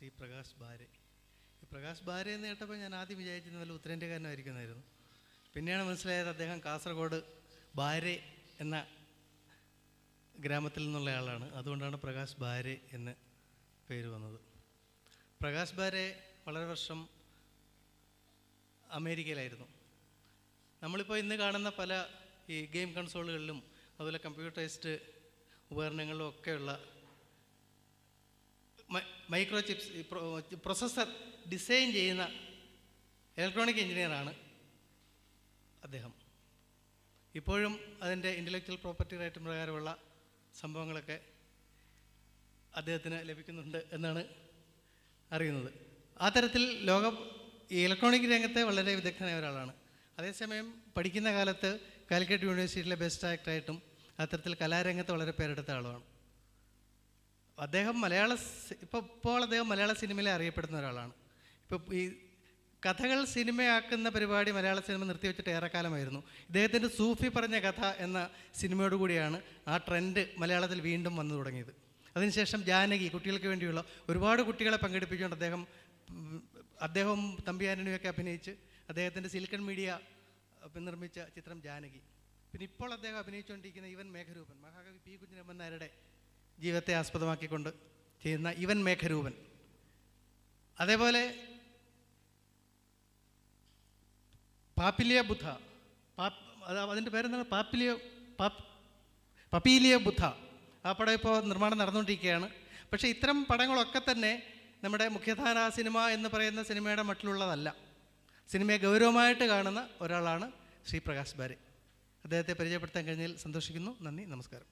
ശ്രീ പ്രകാശ് ബാരെ. പ്രകാശ് ബാരെ എന്ന് കേട്ടപ്പോൾ ഞാൻ ആദ്യം വിചാരിച്ചിരുന്ന വല്ല ഉത്തരേന്ത്യക്കാരനായിരിക്കുന്നതായിരുന്നു. പിന്നെയാണ് മനസ്സിലായത് അദ്ദേഹം കാസർഗോഡ് ബാരെ എന്ന ഗ്രാമത്തിൽ നിന്നുള്ള ആളാണ്. അതുകൊണ്ടാണ് പ്രകാശ് ബാരെ എന്ന് പേര് വന്നത്. പ്രകാശ് ബാരെ വളരെ വർഷം അമേരിക്കയിലായിരുന്നു. നമ്മളിപ്പോൾ ഇന്ന് കാണുന്ന പല ഈ ഗെയിം കൺസോളുകളിലും അതുപോലെ കമ്പ്യൂട്ടറൈസ്ഡ് ഉപകരണങ്ങളിലും ഒക്കെയുള്ള മൈക്രോ ചിപ്സ് പ്രൊസസ്സർ ഡിസൈൻ ചെയ്യുന്ന ഇലക്ട്രോണിക് എഞ്ചിനീയറാണ് അദ്ദേഹം. ഇപ്പോഴും അതിൻ്റെ ഇൻ്റലക്ച്വൽ പ്രോപ്പർട്ടി റൈറ്റ് പ്രകാരമുള്ള സംഭവങ്ങളൊക്കെ അദ്ദേഹത്തിന് ലഭിക്കുന്നുണ്ട് എന്നാണ് അറിയുന്നത്. ആ തരത്തിൽ ഈ ഇലക്ട്രോണിക് രംഗത്തെ വളരെ വിദഗ്ധനായ ഒരാളാണ്. അതേസമയം പഠിക്കുന്ന കാലത്ത് കാലിക്കറ്റ് യൂണിവേഴ്സിറ്റിയിലെ ബെസ്റ്റ് ആക്ടറായിട്ടും അത്തരത്തിൽ കലാരംഗത്ത് വളരെ പേരെടുത്ത ആളുമാണ് അദ്ദേഹം. ഇപ്പോൾ അദ്ദേഹം മലയാള സിനിമയിലെ അറിയപ്പെടുന്ന ഒരാളാണ്. ഇപ്പോൾ ഈ കഥകൾ സിനിമയാക്കുന്ന പരിപാടി മലയാള സിനിമ നിർത്തിവെച്ചിട്ട് ഏറെക്കാലമായിരുന്നു. ഇദ്ദേഹത്തിൻ്റെ സൂഫി പറഞ്ഞ കഥ എന്ന സിനിമയോടുകൂടിയാണ് ആ ട്രെൻഡ് മലയാളത്തിൽ വീണ്ടും വന്നു തുടങ്ങിയത്. അതിനുശേഷം ജാനകി, കുട്ടികൾക്ക് വേണ്ടിയുള്ള ഒരുപാട് കുട്ടികളെ പങ്കെടുപ്പിച്ചുകൊണ്ട് അദ്ദേഹവും തമ്പി ആൻ്റണിയൊക്കെ അഭിനയിച്ച് അദ്ദേഹത്തിൻ്റെ സിലിക്കൺ മീഡിയ നിർമ്മിച്ച ചിത്രം ജാനകി. പിന്നെ ഇപ്പോൾ അദ്ദേഹം അഭിനയിച്ചുകൊണ്ടിരിക്കുന്ന ഇവൻ മേഘരൂപൻ, മഹാകവി പി കുഞ്ഞിരാമൻ നായരുടെ ജീവിതത്തെ ആസ്പദമാക്കിക്കൊണ്ട് ചെയ്യുന്ന ഇവൻ മേഘരൂപൻ. അതേപോലെ പാപ്പിലിയ ബുദ്ധ, അതിൻ്റെ പേരെന്താണ്, പപ്പീലിയ ബുദ്ധ. ആ പടം ഇപ്പോൾ നിർമ്മാണം നടന്നുകൊണ്ടിരിക്കുകയാണ്. പക്ഷേ ഇത്തരം പടങ്ങളൊക്കെ തന്നെ നമ്മുടെ മുഖ്യധാര സിനിമ എന്ന് പറയുന്ന സിനിമയുടെ മട്ടിലുള്ളതല്ല. സിനിമയെ ഗൗരവമായിട്ട് കാണുന്ന ഒരാളാണ് ശ്രീ പ്രകാശ് ബാരെ. അദ്ദേഹത്തെ പരിചയപ്പെടുത്താൻ കഴിഞ്ഞതിൽ സന്തോഷിക്കുന്നു. നന്ദി, നമസ്കാരം.